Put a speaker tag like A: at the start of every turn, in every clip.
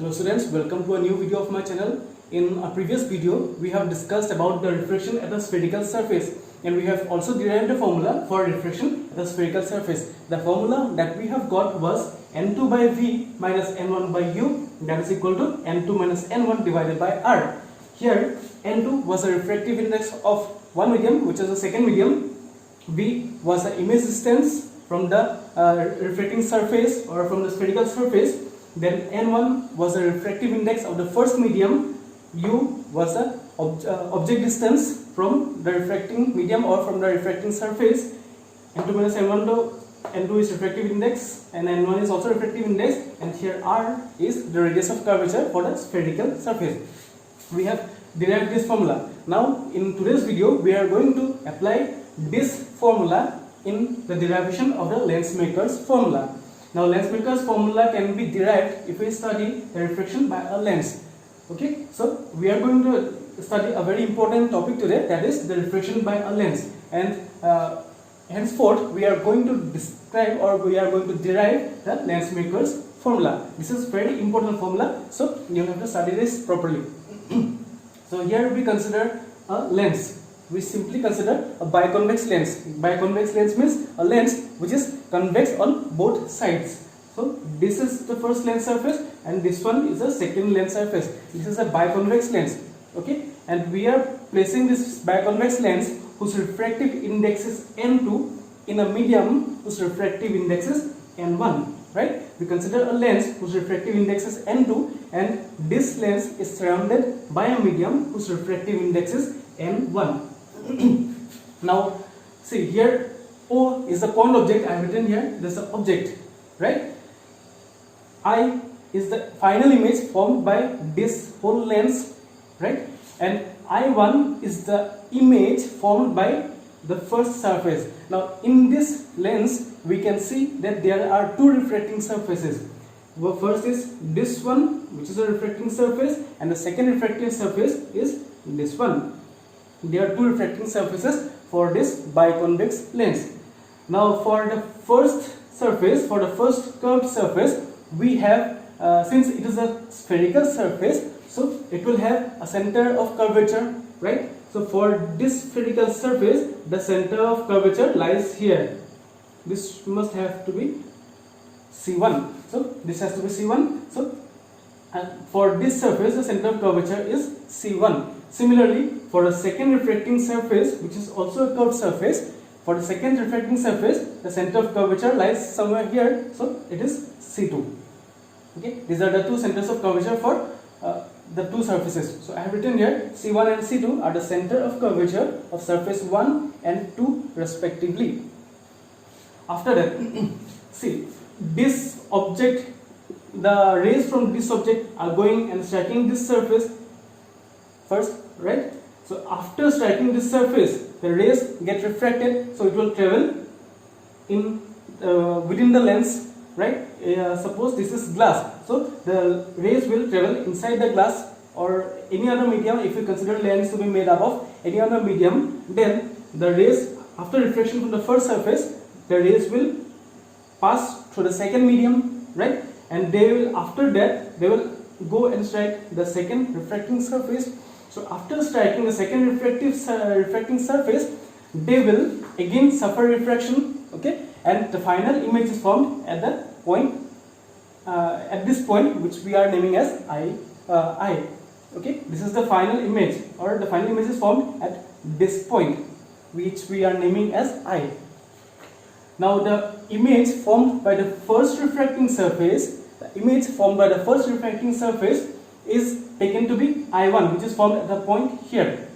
A: Hello students, welcome to a new video of my channel. In a previous video, we have discussed about the refraction at a spherical surface, and we have also derived a formula for refraction at a spherical surface. The formula that we have got was n2 by v minus n1 by u, that is equal to n2 minus n1 divided by r. Here n2 was a refractive index of one medium, which is the second medium. V was the image distance from the refracting surface or from the spherical surface. Then n1 was the refractive index of the first medium. U was the object distance from the refracting medium or from the refracting surface. n2 minus n1, n2 is refractive index and n1 is also refractive index, and here r is the radius of curvature for the spherical surface. We have derived this formula. Now in today's video we are going to apply this formula in the derivation of the lensmaker's formula. Now lensmaker's formula can be derived if we study the refraction by a lens. Okay, so we are going to study a very important topic today, that is the refraction by a lens, and henceforth we are going to describe or we are going to derive the lensmaker's formula. This is very important formula, so you have to study this properly. So here we consider a lens. We simply consider a biconvex lens. Biconvex lens means a lens which is convex on both sides. So this is the first lens surface and this one is the second lens surface. This is a biconvex lens. Okay, and we are placing this biconvex lens whose refractive index is n2 in a medium whose refractive index is n1. Right? We consider a lens whose refractive index is n2, and this lens is surrounded by a medium whose refractive index is n1. Now see, here O is the point object. I have written here this is the object, right? I is the final image formed by this whole lens, right? And I1 is the image formed by the first surface. Now in this lens we can see that there are two refracting surfaces. The first is this one, which is a refracting surface, and the second refracting surface is this one. There are two refracting surfaces for this biconvex lens. Now for the first surface, for the first curved surface, we have since it is a spherical surface, so it will have a center of curvature, right? So for this spherical surface, the center of curvature lies here. This must have to be C1. So this has to be C1. So for this surface, the center of curvature is C1. Similarly, for the second refracting surface, which is also a curved surface, for the second refracting surface, the center of curvature lies somewhere here, so it is C2. Okay, these are the two centers of curvature for the two surfaces. So I have written here C1 and C2 are the center of curvature of surface 1 and 2 respectively. After that, see, this object, the rays from this object are going and striking this surface first, right? So after striking this surface, the rays get refracted, so it will travel in within the lens, right? Suppose this is glass, so the rays will travel inside the glass or any other medium. If you consider lens to be made up of any other medium, then the rays, after refraction from the first surface, the rays will pass through the second medium, right? And they will, after that, they will go and strike the second refracting surface. So after striking the second refracting surface, they will again suffer refraction, okay, and the final image is formed at the point, at this point, which we are naming as I. Okay, this is the final image, or the final image is formed at this point, which we are naming as I. Now the image formed by the first refracting surface, is taken to be I1, which is formed at the point here.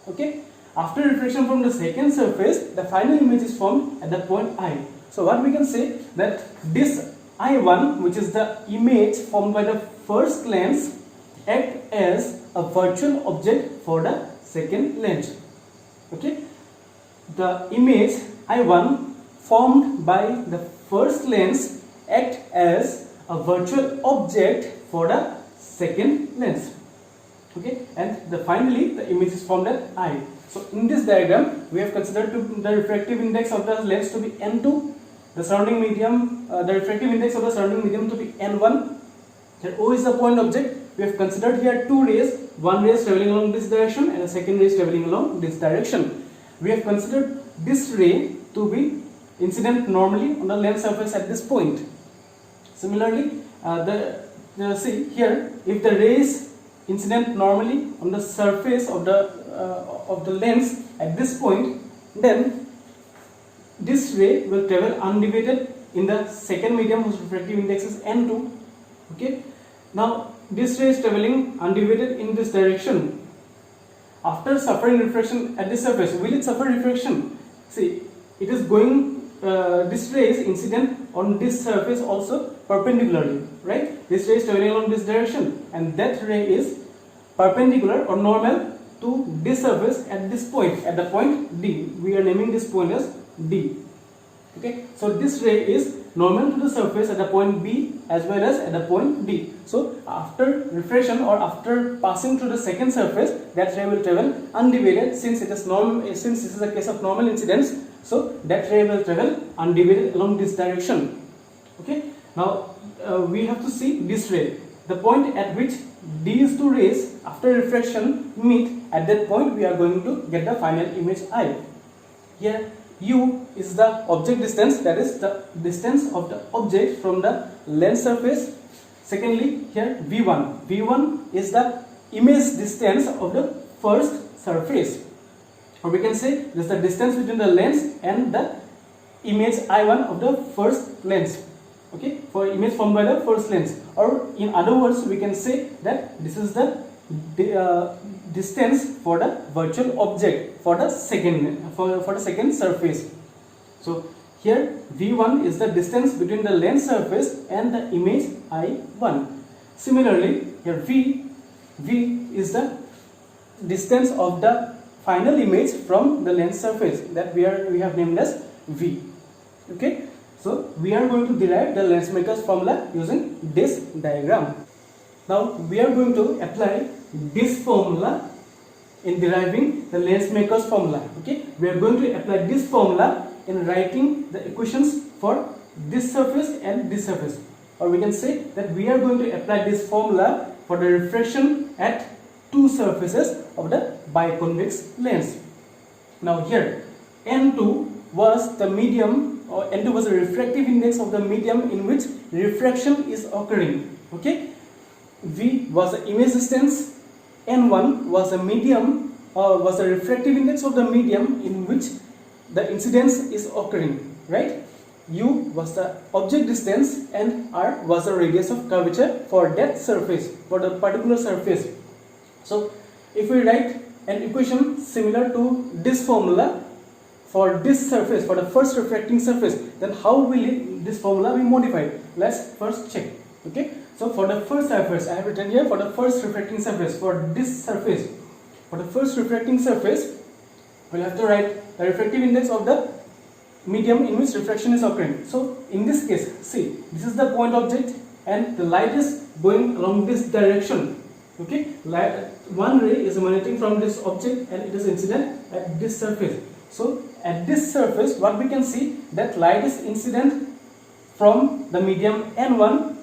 A: Okay, after refraction from the second surface, the final image is formed at the point I. So what we can say, that this I1, which is the image formed by the first lens, act as a virtual object for the second lens. Okay, the image I1 formed by the first lens act as a virtual object for the second lens. Okay, and finally the image is formed at I. So in this diagram we have considered the refractive index of the lens to be n2, the surrounding medium, the refractive index of the surrounding medium to be n1, Here O is the point object. We have considered here two rays. One ray is traveling along this direction and the second ray is traveling along this direction. We have considered this ray to be incident normally on the lens surface at this point. Similarly, see here, if the ray is incident normally on the surface of the lens at this point, then this ray will travel undeviated in the second medium whose refractive index is n2. Okay. Now this ray is traveling undeviated in this direction. After suffering refraction at this surface, will it suffer refraction? See, it is going. This ray is incident on this surface also perpendicularly, right? This ray is traveling along this direction, and that ray is perpendicular or normal to this surface at this point, at the point D. We are naming this point as D. Okay, so this ray is normal to the surface at the point B as well as at the point D. So after refraction or after passing through the second surface, that ray will travel undeviated. Since it is since this is a case of normal incidence, so that ray will travel undeviated along this direction. Okay, now we have to see this ray, the point at which these two rays after refraction meet. At that point we are going to get the final image I. Here U is the object distance, that is the distance of the object from the lens surface. Secondly, here V1 is the image distance of the first surface, or we can say this is the distance between the lens and the image I1 of the first lens. Okay, for image formed by the first lens, or in other words we can say that this is the distance for the virtual object for the second surface. So here V1 is the distance between the lens surface and the image I1. Similarly, here V is the distance of the final image from the lens surface, that we have named as V. Okay, so we are going to derive the lens maker's formula using this diagram. Now we are going to apply this formula in deriving the lens maker's formula. Okay, we are going to apply this formula in writing the equations for this surface and this surface, or we can say that we are going to apply this formula for the refraction at two surfaces of the biconvex lens. Now here N2 was the medium, or N2 was the refractive index of the medium in which refraction is occurring. Okay, V was the image distance, N1 was the medium, was the refractive index of the medium in which the incidence is occurring, right? U was the object distance and R was the radius of curvature for that surface, for the particular surface. So if we write an equation similar to this formula for this surface, for the first refracting surface, then how will this formula be modified? Let's first check. Okay, so for the first surface, I have written here for the first refracting surface, for this surface, for the first refracting surface, we'll have to write the refractive index of the medium in which refraction is occurring. So in this case, see, this is the point object and the light is going along this direction. Okay, one ray is emanating from this object and it is incident at this surface. So at this surface, what we can see, that light is incident from the medium N1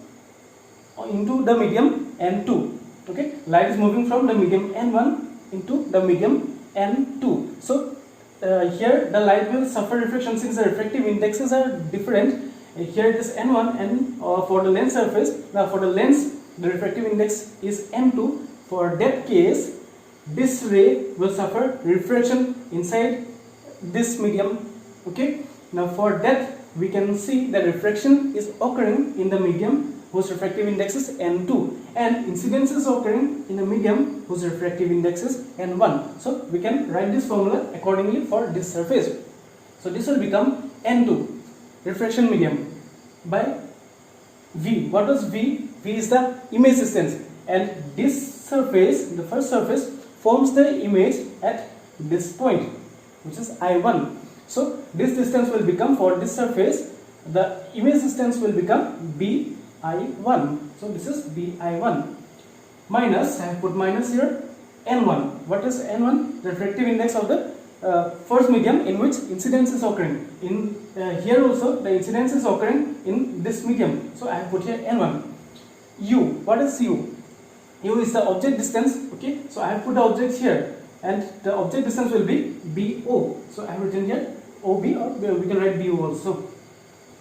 A: into the medium N2. Okay, light is moving from the medium N1 into the medium N2. So here the light will suffer refraction since the refractive indexes are different. Here it is N1 and for the lens surface. Now for the lens, the refractive index is N2. For that case, this ray will suffer refraction inside this medium. Okay, now for that we can see that refraction is occurring in the medium whose refractive index is N2 and incidence is occurring in the medium whose refractive index is N1. So we can write this formula accordingly for this surface. So this will become N2 refraction medium by V. What was V? V is the image distance, and this surface, the first surface, forms the image at this point, which is I1. So this distance will become, for this surface, the image distance will become BI1. So this is BI1 minus, I have put minus here, N1. What is N1? The refractive index of the first medium in which incidence is occurring. In here also the incidence is occurring in this medium. So I have put here N1 u. What is u? U is the object distance. Okay, so I have put the object here, and the object distance will be BO. So I have written here OB, or we can write BO also.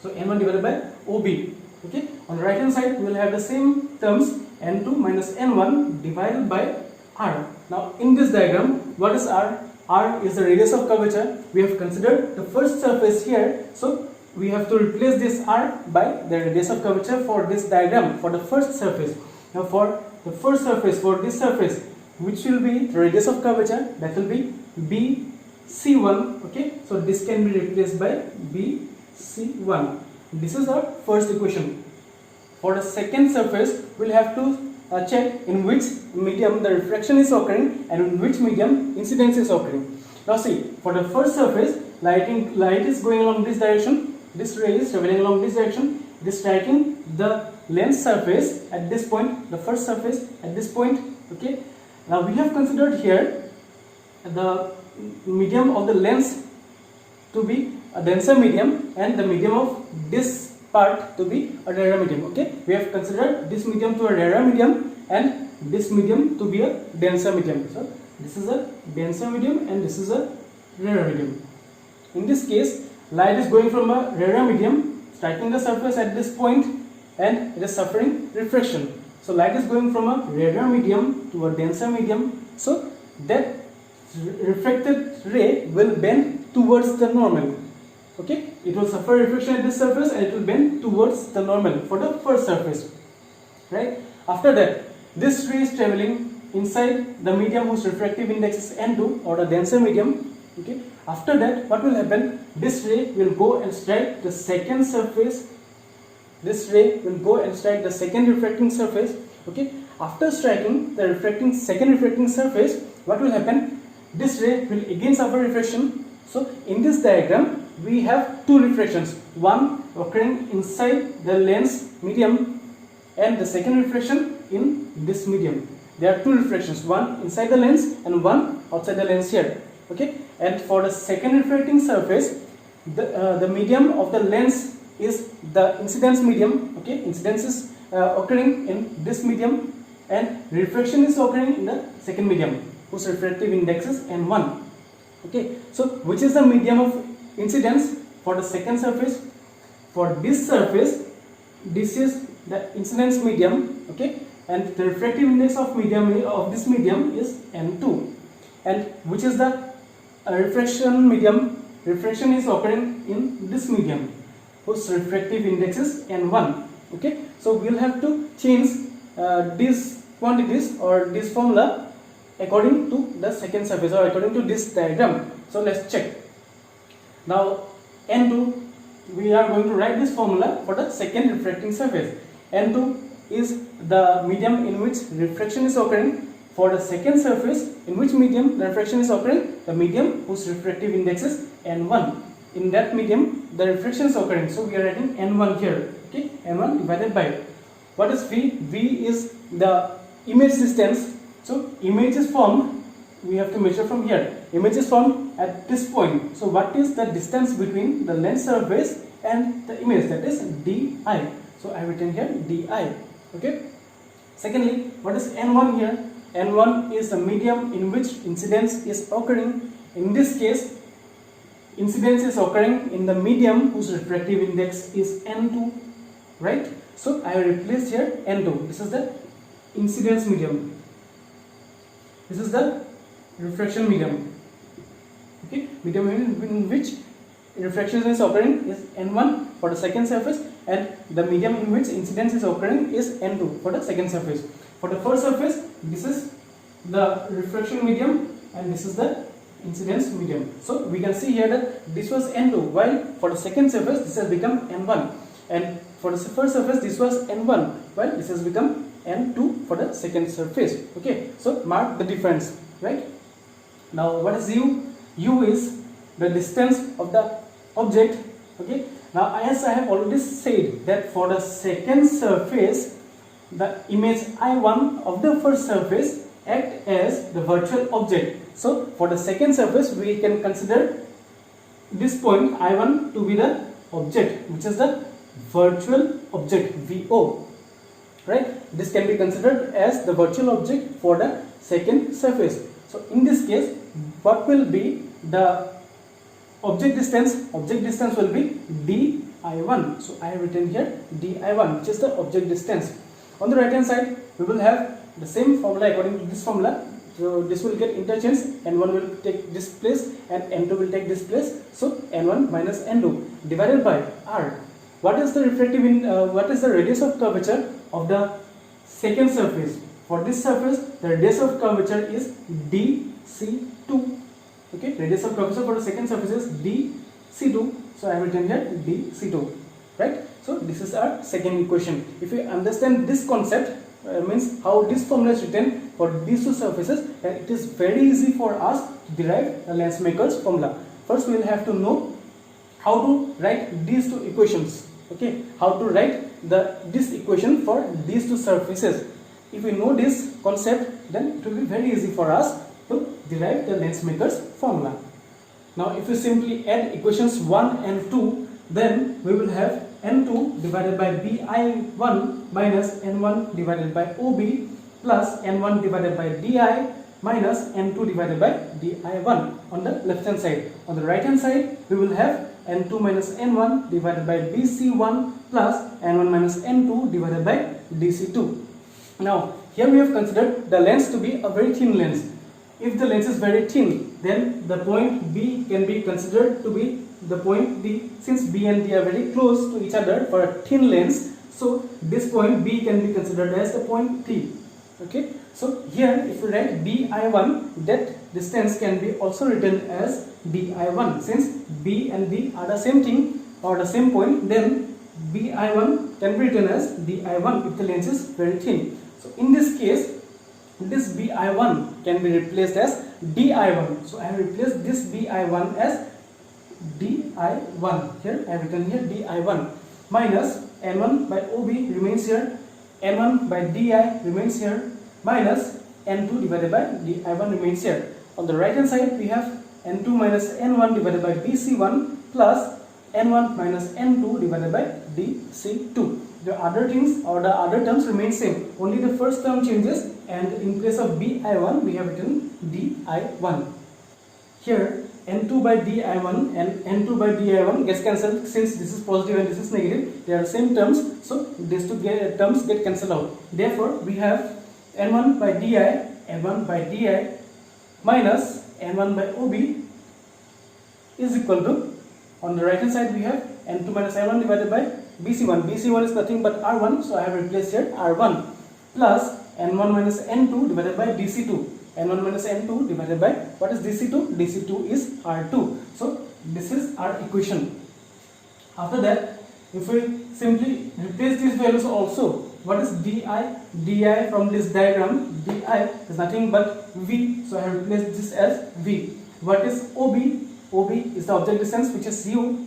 A: So N1 divided by OB. Okay, on the right hand side we will have the same terms, N2 minus N1 divided by R. Now in this diagram, what is R? R is the radius of curvature. We have considered the first surface here, so we have to replace this R by the radius of curvature for this diagram, for the first surface. Now for the first surface, for this surface, which will be the radius of curvature, that will be BC1. Okay, so this can be replaced by BC1. This is our first equation. For the second surface, we'll have to check in which medium the refraction is occurring and in which medium incidence is occurring. Now see, for the first surface, light is going along this direction, this ray is traveling along this direction, it is striking the lens surface at this point, the first surface at this point. Okay, now we have considered here the medium of the lens to be a denser medium and the medium of this part to be a rarer medium. Okay, we have considered this medium to a rarer medium and this medium to be a denser medium. So this is a denser medium and this is a rarer medium. In this case, light is going from a rarer medium, striking the surface at this point, and it is suffering refraction. So light is going from a rarer medium to a denser medium, so that refracted ray will bend towards the normal. Okay, it will suffer refraction at this surface and it will bend towards the normal for the first surface, right? After that, this ray is traveling inside the medium whose refractive index is N2, or the denser medium. Okay, after that, what will happen? This ray will go and strike the second surface. This ray will go and strike the second refracting surface. Okay, after striking the second refracting surface, what will happen? This ray will again suffer refraction. So in this diagram, we have two refractions, one occurring inside the lens medium and the second refraction in this medium. There are two refractions, one inside the lens and one outside the lens here. Okay, and for the second refracting surface, the medium of the lens is the incidence medium. Okay, incidence is occurring in this medium and refraction is occurring in the second medium whose refractive index is N1. Okay, so which is the medium of incidence for the second surface? For this surface, this is the incidence medium. Okay, and the refractive index of this medium is N2. And which is the refraction medium? Refraction is occurring in this medium whose refractive index is N1. Okay, so we'll have to change these quantities or this formula according to the second surface or according to this diagram. So let's check. Now N2, we are going to write this formula for the second refracting surface. N2 is the medium in which refraction is occurring. For the second surface, in which medium the refraction is occurring? The medium whose refractive index is N1. In that medium, the refraction is occurring. So we are writing N1 here. Okay, N1 divided by what is V? V is the image distance. So image is formed, we have to measure from here. Image is formed at this point. So what is the distance between the lens surface and the image? That is DI. So I have written here DI. Okay. Secondly, what is N1 here? N1 is the medium in which incidence is occurring. In this case, incidence is occurring in the medium whose refractive index is N2, right? So I have replaced here N2. This is the incidence medium. This is the refraction medium. Okay, medium in which refraction is occurring is N1 for the second surface, and the medium in which incidence is occurring is N2 for the second surface. For the first surface, this is the refraction medium and this is the incidence medium. So we can see here that this was N2, while for the second surface this has become N1, and for the first surface this was N1, while this has become N2 for the second surface. Okay, so mark the difference, right? Now what is U? U is the distance of the object. Okay, now as I have already said that for the second surface, the image I1 of the first surface act as the virtual object. So for the second surface, we can consider this point I1 to be the object, which is the virtual object VO. right? This can be considered as the virtual object for the second surface. So in this case, what will be the object distance? Object distance will be di1. So I have written here di1, which is the object distance. On the right hand side, we will have the same formula according to this formula. So this will get interchanged, n1 will take this place and n2 will take this place. So n1 minus n2 divided by r. What is the what is the radius of curvature of the second surface? For this surface, the radius of curvature is dc2. Okay, radius of curvature for the second surface is dc2. So I have written here dc2, right? So this is our second equation. If we understand this concept, means how this formula is written for these two surfaces, then it is very easy for us to derive the lens maker's formula. First, we will have to know how to write these two equations. Okay, how to write this equation for these two surfaces. If we know this concept, then it will be very easy for us to derive the lens maker's formula. Now, if we simply add equations 1 and 2, then we will have n2 divided by bi1 minus n1 divided by ob plus n1 divided by di minus n2 divided by di1 on the left hand side. On the right hand side, we will have n2 minus n1 divided by bc1 plus n1 minus n2 divided by dc2. Now, here we have considered the lens to be a very thin lens. If the lens is very thin, then the point B can be considered to be the point D. Since B and D are very close to each other for a thin lens, so this point B can be considered as the point T. Okay, so here if we write di1, that distance can be also written as di1. Since B and D are the same thing or the same point, then bi1 can be written as di1 if the lens is very thin. So in this case, this bi1 can be replaced as di1. So I have replaced this bi1 as di1. Here I have written here di1 minus n1 by ob remains here, n1 by di remains here, minus n2 divided by di1 remains here. On the right hand side, we have n2 minus n1 divided by bc1 plus n1 minus n2 divided by dc2. The other things or the other terms remain same, only the first term changes, and in place of bi1 we have written di1. Here n2 by di1 and n2 by di1 gets cancelled. Since this is positive and this is negative, they are same terms, so these two terms get cancelled out. Therefore we have n1 by di, n1 by di minus n1 by ob is equal to, on the right hand side we have n2 minus n1 divided by bc1. bc1 is nothing but r1, so I have replaced here r1 plus n1 minus n2 divided by dc2. n1 minus n2 divided by, what is dc2? dc2 is r2. So this is our equation. After that, if we simply replace these values also, what is di? di from this diagram, di is nothing but v, so I have replaced this as v. What is ob? ob is the object distance, which is u.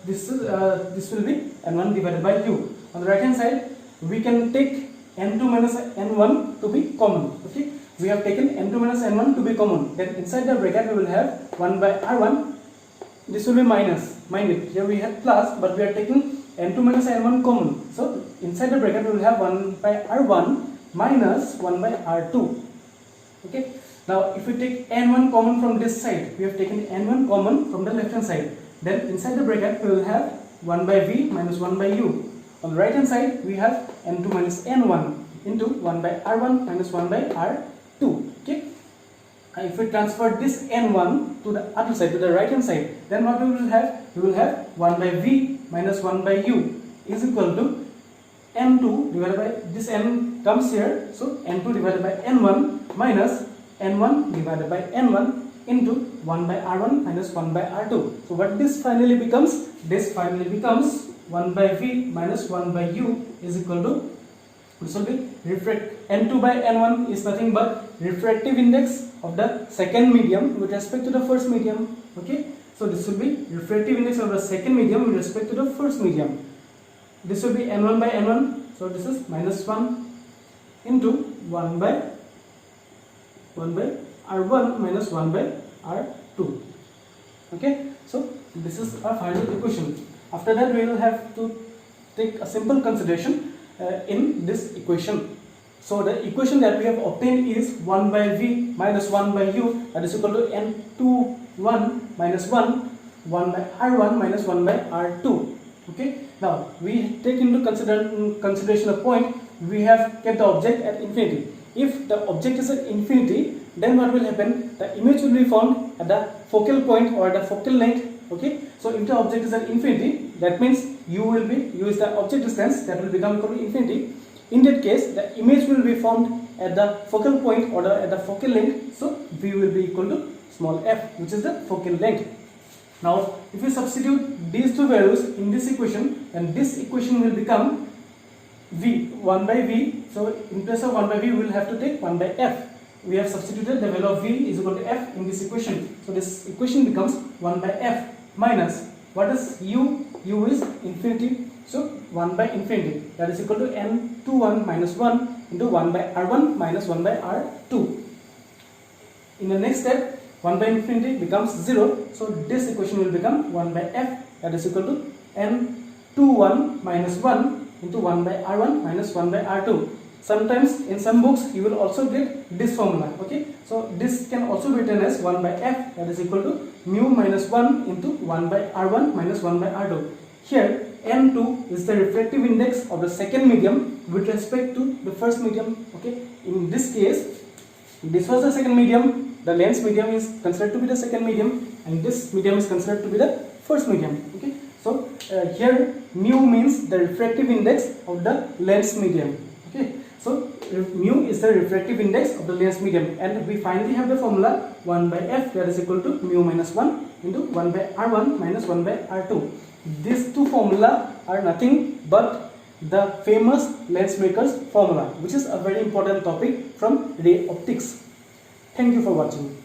A: This will be n1 divided by u. On the right hand side, we can take n2 minus n1 to be common. Okay, we have taken n2 minus n1 to be common. Then inside the bracket we will have 1 by r1. This will be minus. Mind it, here we have plus, but we are taking n2 minus n1 common. So inside the bracket we will have 1 by r1 minus 1 by r2. Okay. Now if we take n1 common from this side, we have taken n1 common from the left hand side. Then inside the bracket we will have 1 by v minus 1 by u. On the right hand side we have n2 minus n1 into 1 by r1 minus 1 by r2. Okay. And if we transfer this n1 to the other side, to the right hand side, then what we will have? We will have 1 by v minus 1 by u is equal to n2 divided by, this n comes here, so n2 divided by n1 minus n1 divided by n1 into 1 by r1 minus 1 by r2. So what this finally becomes? This finally becomes 1 by v minus 1 by u is equal to, this will be n2 by n1 is nothing but refractive index of the second medium with respect to the first medium. Okay, so this will be refractive index of the second medium with respect to the first medium. This will be n1 by n1, so this is minus 1 into 1 by r1 minus 1 by r2. Okay, so this is our final equation. After that we will have to take a simple consideration. in this equation. So the equation that we have obtained is 1 by v minus 1 by u, that is equal to n21 minus 1 by r1 minus 1 by r2. Okay, now we take into consideration a point. We have kept the object at infinity. If the object is at infinity, then what will happen? The image will be found at the focal point or the focal length. Okay, so if the object is at infinity, that means u is the object distance, that will become equal to infinity. In that case, the image will be found at the focal point or at the focal length, so v will be equal to small f, which is the focal length. Now if we substitute these two values in this equation, then this equation will become 1 by v. So in place of 1 by v, we will have to take 1 by f. We have substituted the value of v is equal to f in this equation. So this equation becomes 1 by f minus, what is u? U is infinity. So 1 by infinity, that is equal to n21 minus 1 into 1 by r1 minus 1 by r2. In the next step, 1 by infinity becomes 0. So this equation will become 1 by f, that is equal to n21 minus 1 into 1 by r1 minus 1 by r2. Sometimes in some books you will also get this formula. Okay, so this can also be written as 1 by f, that is equal to mu minus 1 into 1 by r1 minus 1 by r2. Here n2 is the refractive index of the second medium with respect to the first medium. Okay, in this case, this was the second medium, the lens medium is considered to be the second medium, and this medium is considered to be the first medium. Okay, so here mu means the refractive index of the lens medium. Okay, so mu is the refractive index of the lens medium, and we finally have the formula 1 by f, that is equal to mu minus 1 into 1 by r1 minus 1 by r2. These two formula are nothing but the famous lens maker's formula, which is a very important topic from ray optics. Thank you for watching.